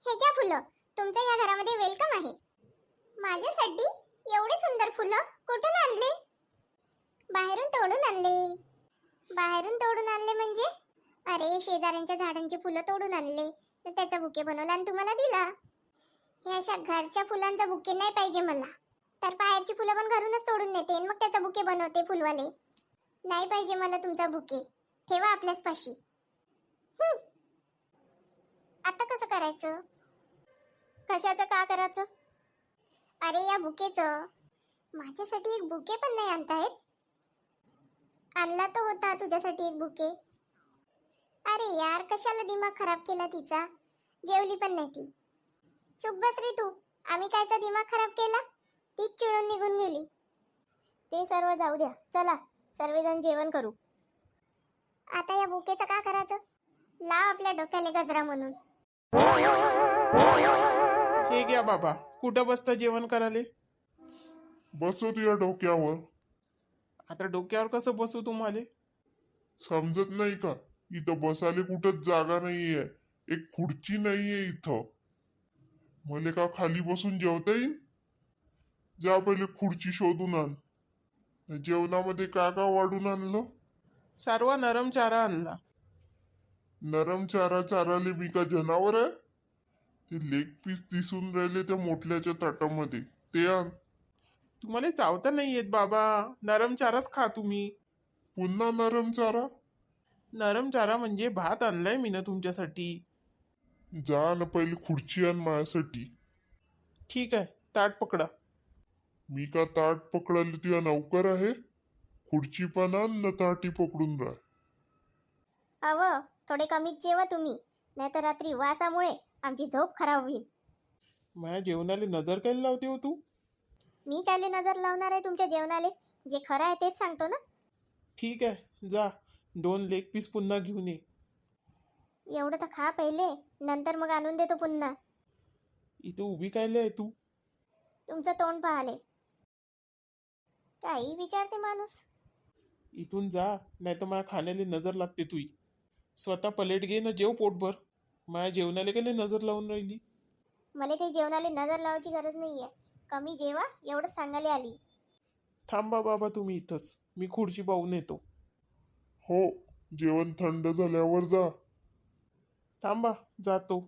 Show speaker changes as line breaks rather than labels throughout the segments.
हे घ्या फुलं, तुमचं या घरामध्ये वेलकम आहे. माझ्यासाठी एवढे सुंदर फुलं कुठून आणले? बाहेरून तोडून आणले. बाहेरून तोडून आणले म्हणजे? अरे शेजाऱ्यांच्या झाडांची फुलं तोडून आणले, तर त्याचा बुके बनवला आणि तुम्हाला दिला. हे अशा घरच्या फुलांचा बुके नाही पाहिजे मला. तर बाहेरची फुलं पण घरूनच तोडून नेते आणि मग त्याचा बुके बनवते फुलवाले. नाही पाहिजे मला तुमचा बुके. ठेवा आपल्याच पाशी. आता कसं करायचं? कशाचं का करायचं? अरे या बुकेचं. माझ्यासाठी एक बुके पण नाही आणतायत. आणला तर होता तुझ्यासाठी एक बुके. अरे यार कशाला दिमाग खराब केला तिचा. जेवली पण नाही ती. चुप बस रे तू. आम्ही कायचा दिमाग खराब केला? तीच चिडून निघून गेली. ते सर्व जाऊ द्या, चला सर्वजण जेवण करू. आता या बुकेचं का करायचं? लाव आपल्या डोक्याला गजरा म्हणून.
हे घ्या बाबा, कुठं बसता जेवण करायले?
बसू तुझ्या डोक्यावर.
आता डोक्यावर कसं बसू तुम्हाला?
समजत नाही का? इथं बसायला कुठंच जागा नाहीये. एक खुर्ची नाहीये इथं. मले का खाली बसून जेवता येईल? जा पहिले खुर्ची शोधून आण. जेवणामध्ये का का वाढून आणलं?
सर्व नरम चारा आणला.
नरम चारा चाराले मी का जनावर आहे? ते लेग पीस दिसून राहिले त्या मोठल्याच्या ताटामध्ये, ते आण.
तुम्हाला चावता नाही येत बाबा. नरम चाराच खा तुम्ही.
पुन्हा नरम चारा?
नरम चारा म्हणजे भात आणलाय मी ना तुमच्यासाठी.
जा ना पहिले खुर्ची आण माझ्यासाठी.
ठीक आहे, ताट पकडा.
मी का ताट पकडायला तुझ्या नौकर आहे? खुर्ची पण आण न ताटी पकडून राह.
अव थोडे कमीच जेवा तुम्ही, नाहीतर रात्री वासामुळे आमची झोप खराब होईल.
माझ्या जेवणाला नजर काय लावते हो तू?
मी कायले नजर लावणार आहे तुमच्या जेवणाले? जे खरं आहे तेच सांगतो ना.
ठीक आहे, जा 2 लेग पीस पुन्हा घेऊन ये.
एवढं तर खा पहिले, नंतर मग आणून देतो पुन्हा.
इथं उभी कायले आहे तू?
तुमचं तोंड पाहाले. काही विचारते माणूस.
इथून जा, नाही तर माझ्या खाण्याला नजर लागते तुई. स्वतः प्लेट घे ना, जेव पोटभर. माझ्या जेवणाला काय नजर लावून राहिली?
मला काही जेवणाला नजर लावायची गरज नाहीये. कमी जेवा एवढंच सांगायला आली.
थांबा बाबा तुम्ही इथंच, मी खुर्ची पाहून येतो.
हो, जेवण थंड झाल्यावर जा.
थांबा, जातो.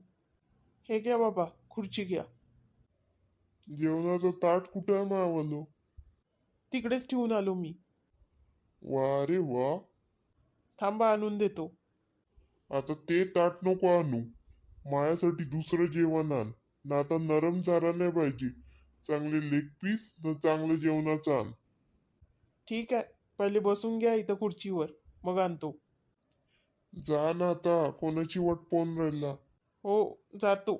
हे घ्या बाबा, खुर्ची घ्या.
जेवणाचं ताट कुठं आहे मावालो?
तिकडेच ठेवून आलो मी.
वा रे वा.
थांबा, आणून देतो.
आता ते ताट नको आणू. माझ्यासाठी दुसरं जेवण आण. ना आता नरम चारा नाही पाहिजे. चांगले लेग पीस न चांगलं जेवणाचं आण.
ठीक आहे, पहिले बसून घ्या इथं खुर्चीवर, मग आणतो.
जा ना आता, कोणाची वाट पाहून राहिला?
हो, जातो.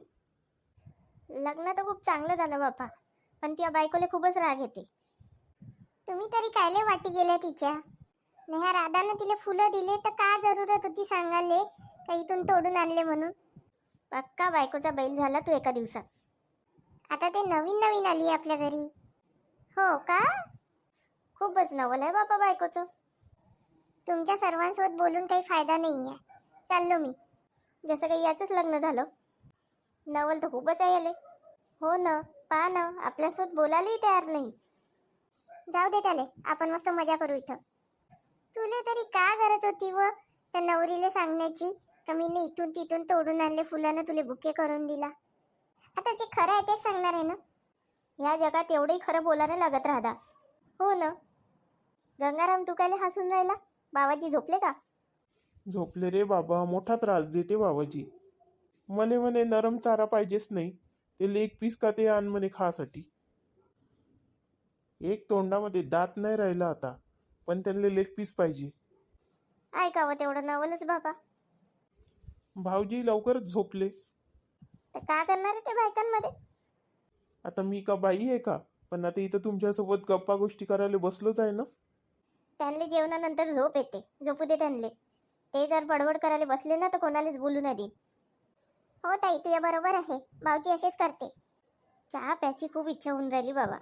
लग्न तर खूप चांगलं झालं बापा, पण त्या बायकोले खूपच राग येते. तुम्ही तरी कायले वाटी गेल्या तिच्या? नेहा राधानं तिला फुलं दिले तर का जरूरत होती सांगाले का इथून तोडून आणले म्हणून? पक्का बायकोचा बैल झाला तू एका दिवसात. आता ते नवीन नवीन आली आपल्या घरी. हो का? खूपच नवल आहे बापा बायकोचं. तुमच्या सर्वांसोबत बोलून काही फायदा नाही आहे. चाललो मी. जसं काही याचंच लग्न झालं. नवल तर खूपच आहे आले. हो ना, पहा ना, आपल्यासोबत बोलायलाही तयार नाही. जाऊ दे त्याले, आपण मस्त मजा करू इथं. तुला तरी का गरज होती व त्या नवरीला सांगण्याची का मी इथून तिथून तोडून आणले फुलानं तुले बुके करून दिला? आता जे खरं आहे तेच सांगणार आहे ना. या जगात एवढंही खरं बोलायला लागत राहता. हो ना. गंगाराम तू कायले हसून राहिला? बाबाजी झोपले का?
झोपले रे बाबा, मोठा त्रास देते बाबाजी. मले म्हणे नरम चारा पाहिजेच नाही, ते लेग पीस का ते आण म्हणे खासाठी. एक तोंडामध्ये दात नाही राहिला आता, पण त्यांना लेग पीस पाहिजे.
ऐकावं तेवढं नवलच बाबा.
भाऊजी लवकरच झोपले.
तर का करणार आहे ते बायकांमध्ये?
आता मी का बाई आहे का? पण आता इथं तुमच्यासोबत गप्पा गोष्टी करायला बसलोच आहे ना.
त्यांना जेवणानंतर झोप येते, झोपू दे त्यांना. ते जर बडबड करायला बसले ना तर कोणालाच बोलू नाही देत. हो ताई, तुझ्या बरोबर आहे. भाऊजी असेच करते. चहा प्यायची खूप इच्छा होऊन राहिली बाबा.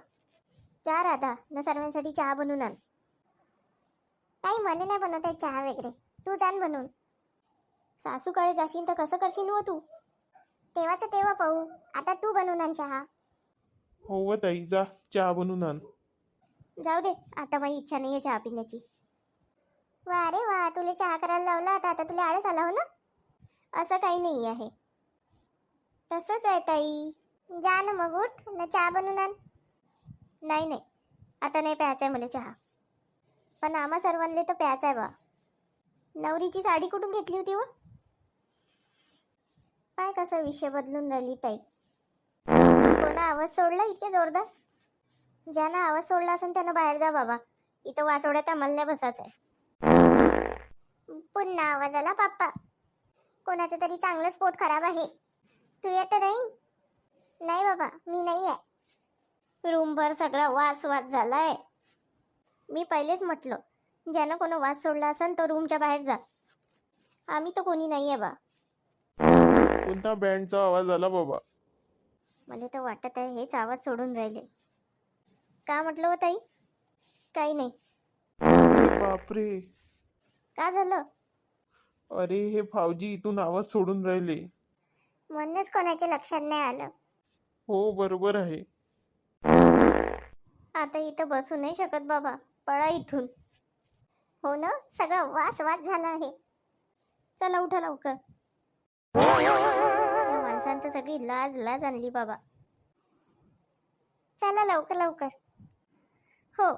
चहा राधा ना सर्वांसाठी चहा बनवून आण. ताई मला नाही बनवता येत चहा वगैरे, तू जाण बनवून. सासूकडे जाशील तर कसं करशील व तू? तेव्हाच तेव्हा पाहू. आता तू बनवून आण चहा.
हो व ताई, जा चहा बनवून आण.
जाऊ दे, आता माझी इच्छा नाहीये चहा पिण्याची. वा रे वा, तुला चहा करायला लावला आता तुला आळस आला हो ना? असं काही नाही आहे, तसंच आहे ताई. जा ना मग, उठ ना चहा बनवून आण. नाही नाही, आता नाही प्यायचा आहे मला चहा. पण आम्हा सर्वांना तर प्यायचा आहे बा. नवरीची साडी कुठून घेतली होती व? काय कसा विषय बदलून राहिली ताई. कोणा आवाज सोडला इतके जोरदार? ज्यानं आवाज सोडला असेल त्यानं बाहेर जा बाबा. इथं वासोड्यात आम्हाला नाही बसायचं आहे. पुन्हा आवाज आला पप्पा. कोणाचं तरी चांगलंच पोट खराब आहे. तू येत नाही? नाही बाबा, मी नाही आहे. रूमभर सगळा वास वास झालाय. मी पहिलेच म्हटलं, ज्यानं कोण वास सोडला असेल तो रूमच्या बाहेर जा. आम्ही तर कोणी नाही आहे बा.
कोणता बँडचा आवाज आला बाबा?
मला तर वाटत आहे हेच आवाज सोडून राहिले. का म्हटलं हो ताई? काही नाही.
अरे बापरे.
का झालं?
अरे हे भाऊजी इथून आवाज सोडून राहिले.
म्हणूनच कोणाच्या लक्षात नाही आलं.
हो बरोबर आहे.
आता इथं बसू नाही शकत बाबा, पळा इथून. हो ना, सगळं वास वास झाला आहे. चला उठा लवकर. या माणसानं तर सगळी लाज लाज आणली बाबा. चला लवकर लवकर. हो